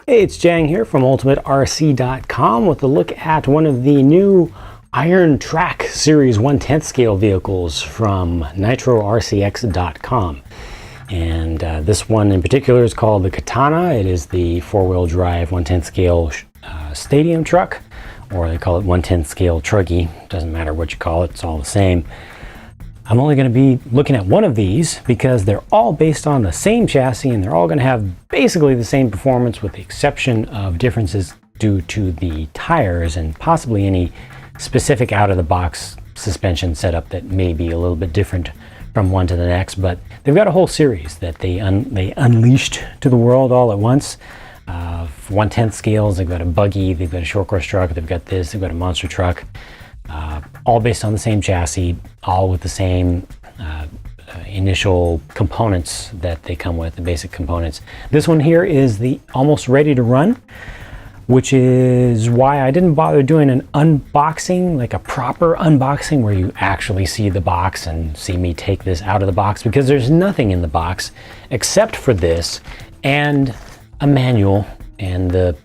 Hey, it's Jang here from ultimaterc.com with a look at one of the new Iron Track Series 1/10 scale vehicles from nitrorcx.com. And this one in particular is called the Katana. It is the four-wheel drive 1/10 scale stadium truck, or they call it 1/10 scale truggy. Doesn't matter what you call it, it's all the same. I'm only going to be looking at one of these because they're all based on the same chassis and they're all going to have basically the same performance, with the exception of differences due to the tires and possibly any specific out-of-the-box suspension setup that may be a little bit different from one to the next. But they've got a whole series that they unleashed to the world all at once. 1/10 scales, they've got a buggy, they've got a short course truck, they've got this, they've got a monster truck. All based on the same chassis, all with the same initial components that they come with, the basic components. This one here is the almost ready to run, which is why I didn't bother doing an unboxing, like a proper unboxing where you actually see the box and see me take this out of the box, because there's nothing in the box except for this and a manual, and it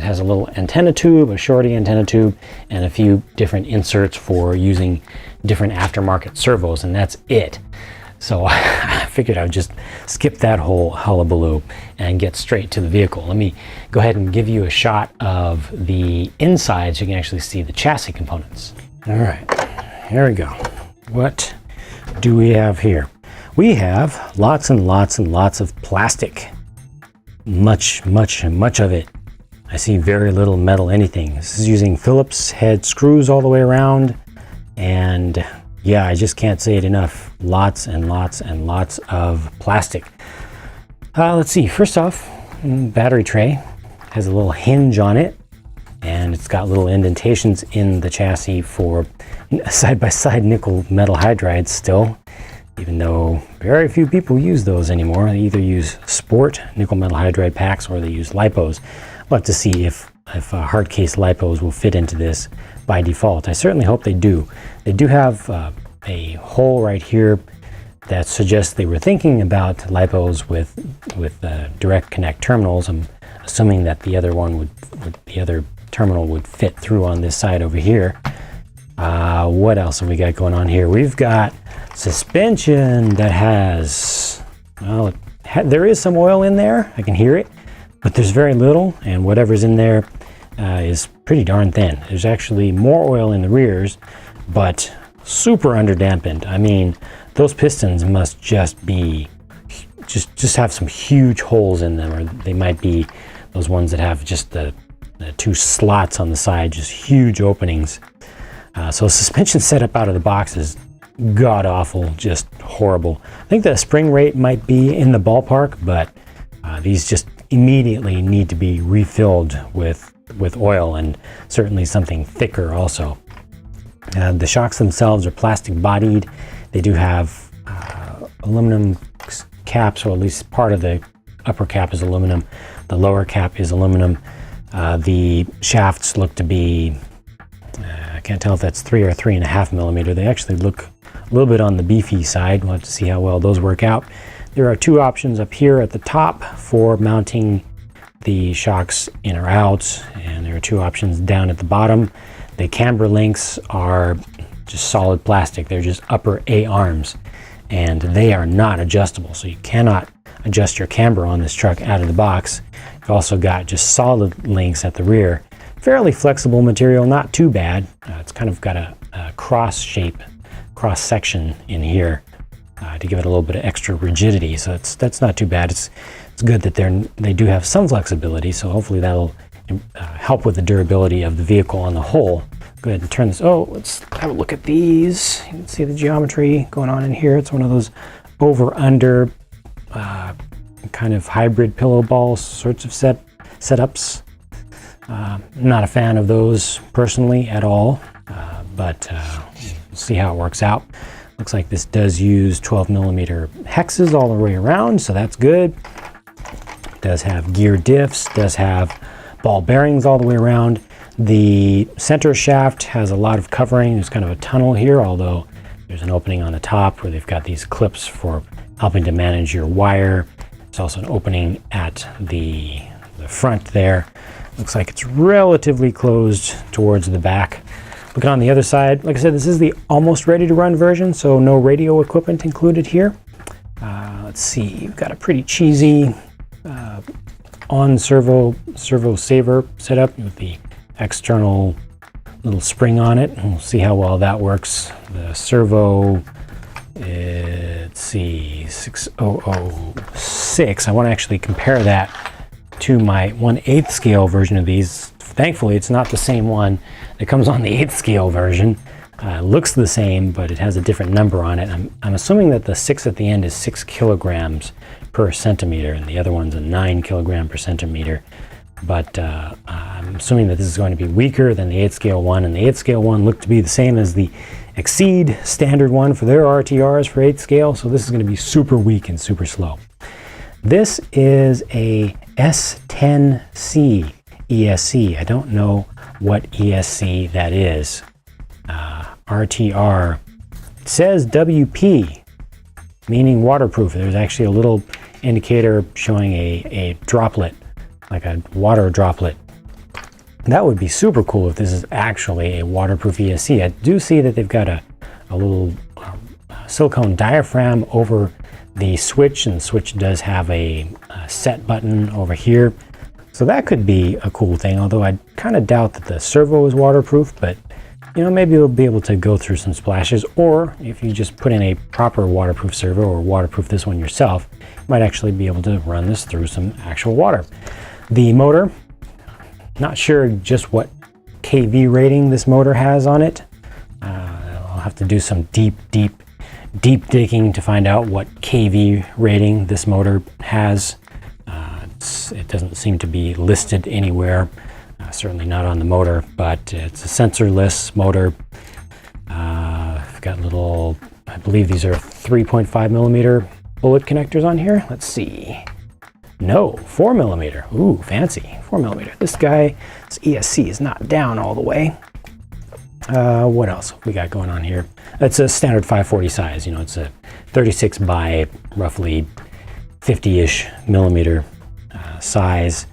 has a little antenna tube, a shorty antenna tube, and a few different inserts for using different aftermarket servos, and that's it. So I figured I would just skip that whole hullabaloo and get straight to the vehicle. Let me go ahead and give you a shot of the inside so you can actually see the chassis components. All right, here we go. What do we have here? We have lots and lots and lots of plastic. Much of it. I see very little metal anything. This is using Phillips head screws all the way around, and yeah, I just can't say it enough. Lots and lots and lots of plastic. Let's see, first off, battery tray has a little hinge on it, and it's got little indentations in the chassis for side-by-side nickel metal hydrides still, even though very few people use those anymore. They either use sport nickel metal hydride packs or they use lipos. We'll have to see if hard case lipos will fit into this by default. I certainly hope they do. They do have a hole right here that suggests they were thinking about lipos with direct connect terminals. I'm assuming that the other terminal would fit through on this side over here. What else have we got going on here? We've got suspension that has, well, there is some oil in there. I can hear it. But there's very little, and whatever's in there is pretty darn thin. There's actually more oil in the rears, but super underdampened. I mean, those pistons must just be, just have some huge holes in them, or they might be those ones that have just the two slots on the side, just huge openings. So suspension setup out of the box is god awful, just horrible. I think the spring rate might be in the ballpark, but these just immediately need to be refilled with oil, and certainly something thicker also. The shocks themselves are plastic bodied. They do have aluminum caps, or at least part of the upper cap is aluminum. The lower cap is aluminum. The shafts look to be, I can't tell if that's 3 or 3.5 millimeter. They actually look a little bit on the beefy side. We'll have to see how well those work out. There are two options up here at the top for mounting the shocks in or out, and there are two options down at the bottom. The camber links are just solid plastic. They're just upper A arms, and they are not adjustable, so you cannot adjust your camber on this truck out of the box. You've also got just solid links at the rear. Fairly flexible material, not too bad. It's kind of got a cross section in here to give it a little bit of extra rigidity, so that's not too bad. It's good that they do have some flexibility, so hopefully that'll help with the durability of the vehicle on the whole. Go ahead and turn this. Oh, let's have a look at these. You can see the geometry going on in here. It's one of those over-under kind of hybrid pillow ball sorts of setups. Not a fan of those personally at all, but we'll see how it works out. Looks like this does use 12 millimeter hexes all the way around, so that's good. It does have gear diffs, does have ball bearings all the way around. The center shaft has a lot of covering. There's kind of a tunnel here, although there's an opening on the top where they've got these clips for helping to manage your wire. There's also an opening at the the front there. Looks like it's relatively closed towards the back. Looking on the other side, like I said, this is the almost ready to run version, so no radio equipment included here. Let's see, you've got a pretty cheesy on servo saver setup with the external little spring on it. We'll see how well that works. The servo, let's see, 6006. I want to actually compare that to my 1/8 scale version of these. Thankfully, it's not the same one that comes on the 8th scale version. Looks the same, but it has a different number on it. I'm assuming that the 6 at the end is 6 kilograms per centimeter, and the other one's a 9 kilogram per centimeter. But I'm assuming that this is going to be weaker than the 8th scale one, and the 8th scale one looked to be the same as the Exceed standard one for their RTRs for 8th scale, so this is going to be super weak and super slow. This is a S10C ESC. I don't know what ESC that is. RTR. It says WP, meaning waterproof. There's actually a little indicator showing a droplet, like a water droplet. That would be super cool if this is actually a waterproof ESC. I do see that they've got a little silicone diaphragm over the switch, and the switch does have a set button over here. So that could be a cool thing, although I kind of doubt that the servo is waterproof, but you know, maybe you'll be able to go through some splashes, or if you just put in a proper waterproof servo or waterproof this one yourself, you might actually be able to run this through some actual water. The motor, not sure just what kV rating this motor has on it. I'll have to do some deep digging to find out what kV rating this motor has. It doesn't seem to be listed anywhere, certainly not on the motor, but it's a sensorless motor. I've got little, I believe these are 3.5 millimeter bullet connectors on here. Let's see. No, 4 millimeter. Ooh, fancy, 4 millimeter. This guy, this ESC is not down all the way. What else we got going on here? It's a standard 540 size. You know, it's a 36 by roughly 50-ish millimeter size.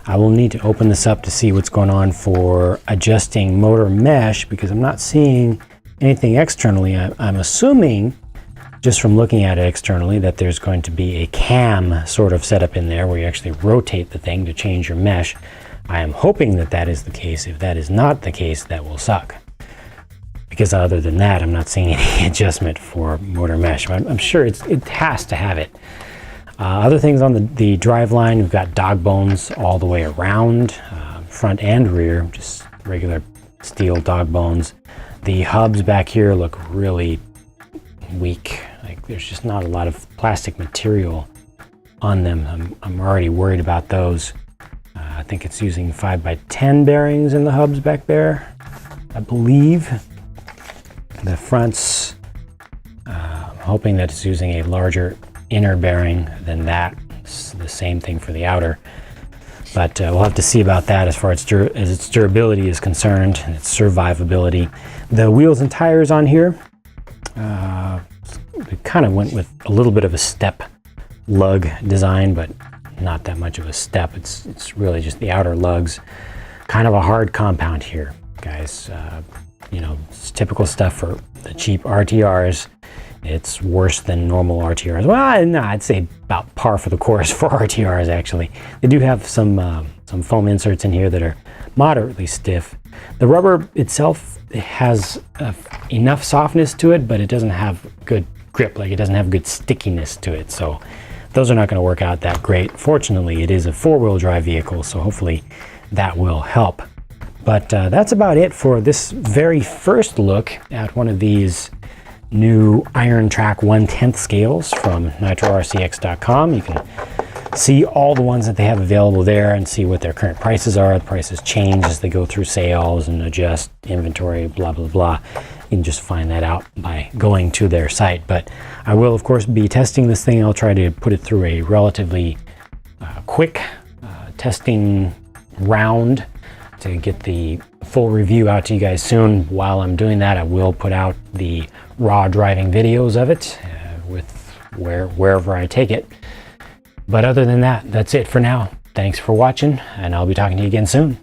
I will need to open this up to see what's going on for adjusting motor mesh, because I'm not seeing anything externally. I'm assuming, just from looking at it externally, that there's going to be a cam sort of setup in there where you actually rotate the thing to change your mesh. I am hoping that that is the case. If that is not the case, that will suck, because other than that, I'm not seeing any adjustment for motor mesh. I'm sure it has to have it. Other things on the drive line, we've got dog bones all the way around, front and rear, just regular steel dog bones. The hubs back here look really weak. Like there's just not a lot of plastic material on them. I'm already worried about those. I think it's using 5x10 bearings in the hubs back there, I believe. The fronts, I'm hoping that it's using a larger inner bearing than that. It's the same thing for the outer, but we'll have to see about that as far as its durability is concerned and its survivability. The wheels and tires on here, we kind of went with a little bit of a step lug design, but not that much of a step. It's really just the outer lugs. Kind of a hard compound here, guys. You know, it's typical stuff for the cheap RTRs. It's worse than normal RTRs. Well, no, I'd say about par for the course for RTRs, actually. They do have some foam inserts in here that are moderately stiff. The rubber itself has enough softness to it, but it doesn't have good grip. Like, it doesn't have good stickiness to it. So those are not going to work out that great. Fortunately, it is a four-wheel drive vehicle, so hopefully that will help. But that's about it for this very first look at one of these new Iron Track 1/10 scales from nitrorcx.com. You can see all the ones that they have available there and see what their current prices are. The prices change as they go through sales and adjust inventory, blah, blah, blah. You can just find that out by going to their site. But I will, of course, be testing this thing. I'll try to put it through a relatively quick testing round to get the full review out to you guys soon. While I'm doing that, I will put out the raw driving videos of it with wherever I take it. But other than that, that's it for now. Thanks for watching, and I'll be talking to you again soon.